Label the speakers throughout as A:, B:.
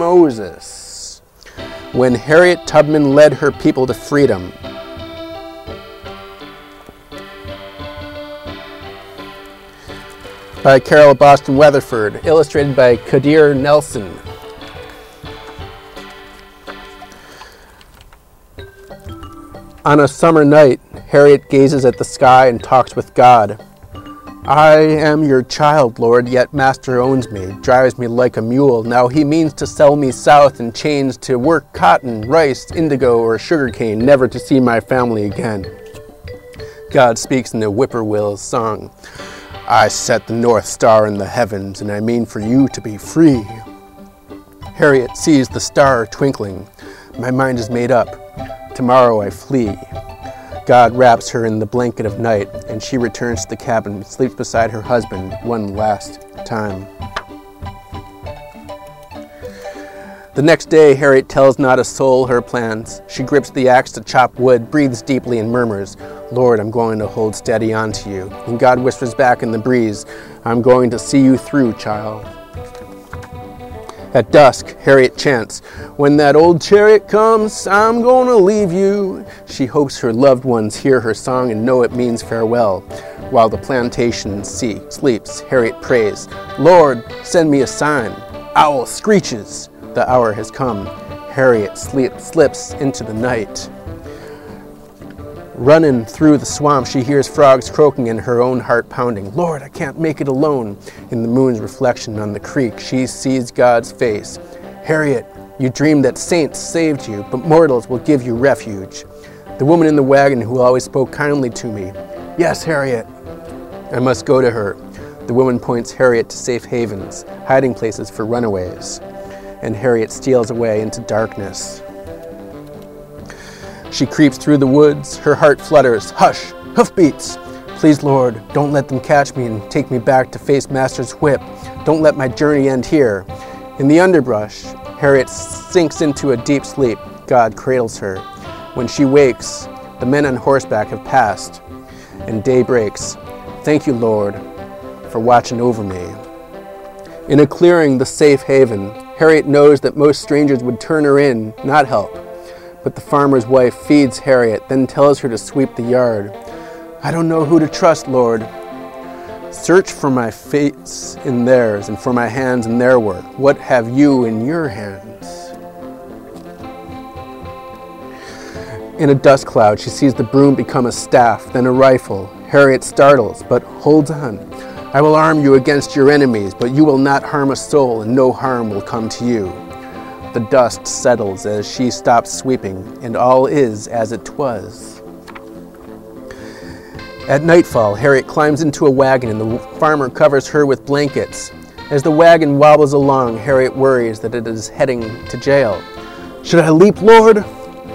A: Moses. When Harriet Tubman led her people to freedom. By Carol Boston Weatherford, illustrated by Kadir Nelson. On a summer night, Harriet gazes at the sky and talks with God. I am your child, Lord, yet master owns me, drives me like a mule. Now he means to sell me south in chains to work cotton, rice, indigo, or sugarcane, never to see my family again. God speaks in the whippoorwill's song. I set the North Star in the heavens, and I mean for you to be free. Harriet sees the star twinkling. My mind is made up. Tomorrow I flee. God wraps her in the blanket of night, and she returns to the cabin and sleeps beside her husband one last time. The next day, Harriet tells not a soul her plans. She grips the axe to chop wood, breathes deeply, and murmurs, Lord, I'm going to hold steady onto you. And God whispers back in the breeze, I'm going to see you through, child. At dusk, Harriet chants, when that old chariot comes, I'm going to leave you. She hopes her loved ones hear her song and know it means farewell. While the plantation sleeps, Harriet prays, Lord, send me a sign. Owl screeches. The hour has come. Harriet slips into the night. Running through the swamp, she hears frogs croaking and her own heart pounding. Lord, I can't make it alone. In the moon's reflection on the creek, she sees God's face. Harriet, you dreamed that saints saved you, but mortals will give you refuge. The woman in the wagon who always spoke kindly to me. Yes, Harriet. I must go to her. The woman points Harriet to safe havens, hiding places for runaways. And Harriet steals away into darkness. She creeps through the woods, her heart flutters. Hush, hoofbeats! Please, Lord, don't let them catch me and take me back to face Master's whip. Don't let my journey end here. In the underbrush, Harriet sinks into a deep sleep. God cradles her. When she wakes, the men on horseback have passed, and day breaks. Thank you, Lord, for watching over me. In a clearing, the safe haven, Harriet knows that most strangers would turn her in, not help. But the farmer's wife feeds Harriet, then tells her to sweep the yard. I don't know who to trust, Lord. Search for my face in theirs, and for my hands in their work. What have you in your hands? In a dust cloud, she sees the broom become a staff, then a rifle. Harriet startles, but holds on. I will arm you against your enemies, but you will not harm a soul, and no harm will come to you. The dust settles as she stops sweeping, and all is as it was. At nightfall, Harriet climbs into a wagon, and the farmer covers her with blankets. As the wagon wobbles along, Harriet worries that it is heading to jail. Should I leap, Lord?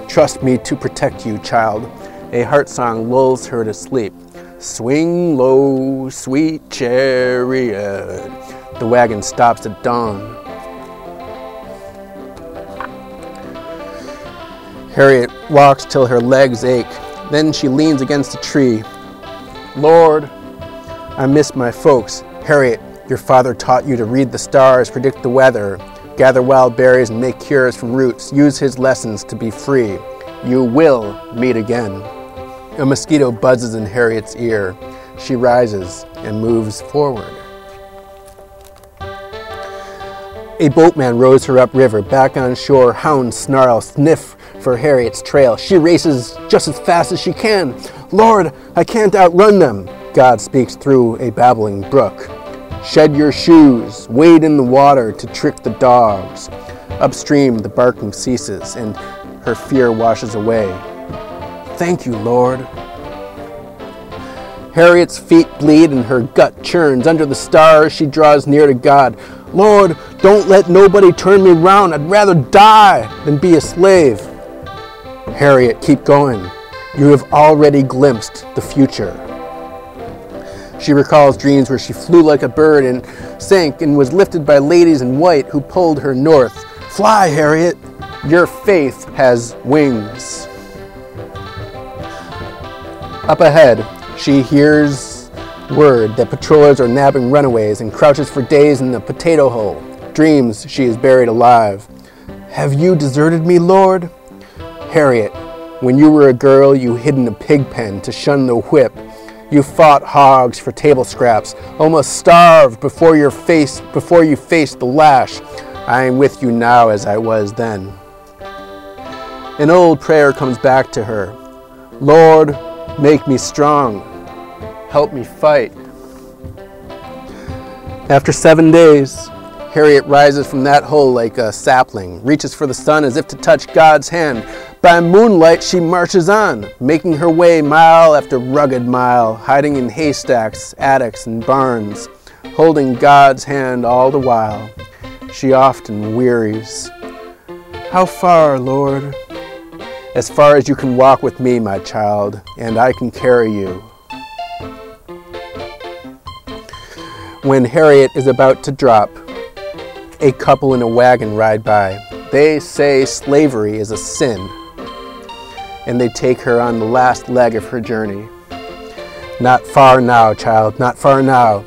A: Trust me to protect you, child. A heart song lulls her to sleep. Swing low, sweet chariot. The wagon stops at dawn. Harriet walks till her legs ache. Then she leans against a tree. Lord, I miss my folks. Harriet, your father taught you to read the stars, predict the weather, gather wild berries and make cures from roots. Use his lessons to be free. You will meet again. A mosquito buzzes in Harriet's ear. She rises and moves forward. A boatman rows her upriver. Back on shore, hounds snarl, sniff for Harriet's trail. She races just as fast as she can. Lord, I can't outrun them. God speaks through a babbling brook. Shed your shoes, wade in the water to trick the dogs. Upstream, the barking ceases, and her fear washes away. Thank you, Lord. Harriet's feet bleed and her gut churns. Under the stars, she draws near to God. Lord, don't let nobody turn me round. I'd rather die than be a slave. Harriet, keep going. You have already glimpsed the future. She recalls dreams where she flew like a bird and sank and was lifted by ladies in white who pulled her north. Fly, Harriet. Your faith has wings. Up ahead, she hears word that patrollers are nabbing runaways and crouches for days in the potato hole. dreams she is buried alive. Have you deserted me, Lord? Harriet, when you were a girl, you hid in a pig pen to shun the whip. You fought hogs for table scraps, almost starved before you faced the lash. I am with you now as I was then. An old prayer comes back to her. Lord, make me strong. Help me fight. After 7 days, Harriet rises from that hole like a sapling, reaches for the sun as if to touch God's hand. By moonlight she marches on, making her way mile after rugged mile, hiding in haystacks, attics, and barns, holding God's hand all the while. She often wearies. How far, Lord? As far as you can walk with me, my child, and I can carry you. When Harriet is about to drop, a couple in a wagon ride by. They say slavery is a sin, and they take her on the last leg of her journey. Not far now, child, not far now.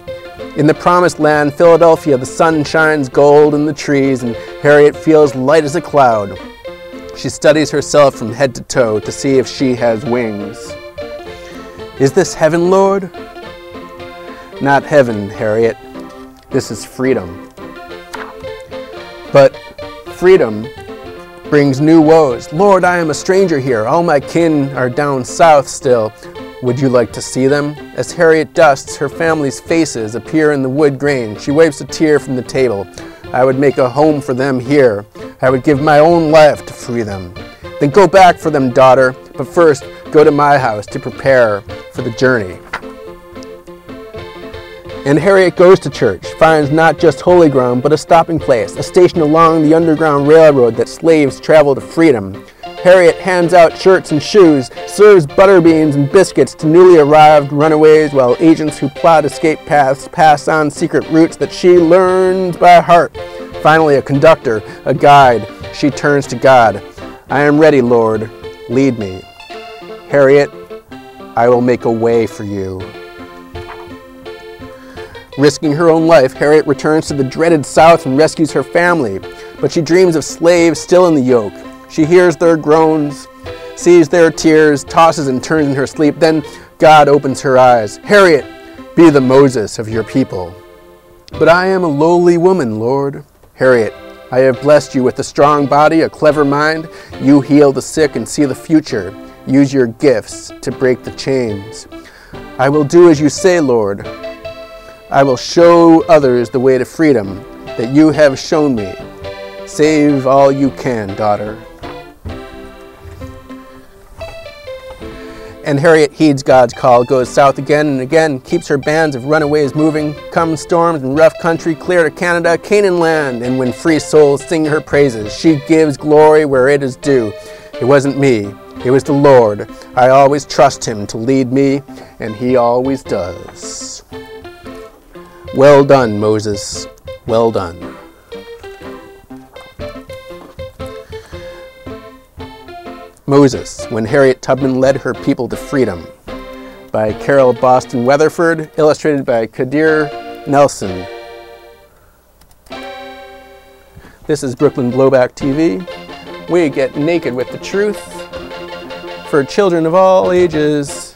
A: In the promised land, Philadelphia, the sun shines gold in the trees, and Harriet feels light as a cloud. She studies herself from head to toe to see if she has wings. Is this heaven, Lord? Not heaven, Harriet. This is freedom. But freedom brings new woes. Lord, I am a stranger here. All my kin are down south still. Would you like to see them? As Harriet dusts, her family's faces appear in the wood grain. She wipes a tear from the table. I would make a home for them here. I would give my own life to free them. Then go back for them, daughter. But first, go to my house to prepare for the journey. And Harriet goes to church, finds not just holy ground, but a stopping place, a station along the Underground Railroad that slaves travel to freedom. Harriet hands out shirts and shoes, serves butterbeans and biscuits to newly arrived runaways, while agents who plot escape paths pass on secret routes that she learns by heart. Finally, a conductor, a guide, she turns to God. I am ready, Lord. Lead me. Harriet, I will make a way for you. Risking her own life, Harriet returns to the dreaded South and rescues her family. But she dreams of slaves still in the yoke. She hears their groans, sees their tears, tosses and turns in her sleep. Then God opens her eyes. Harriet, be the Moses of your people. But I am a lowly woman, Lord. Harriet, I have blessed you with a strong body, a clever mind. You heal the sick and see the future. Use your gifts to break the chains. I will do as you say, Lord. I will show others the way to freedom that you have shown me. Save all you can, daughter. And Harriet heeds God's call, goes south again and again, keeps her bands of runaways moving, come storms and rough country, clear to Canada, Canaan land, and when free souls sing her praises, she gives glory where it is due. It wasn't me, it was the Lord. I always trust him to lead me, and he always does. Well done, Moses. Well done. Moses, when Harriet Tubman led her people to freedom, by Carol Boston Weatherford, illustrated by Kadir Nelson. This is Brooklyn Blowback TV. We get naked with the truth for children of all ages.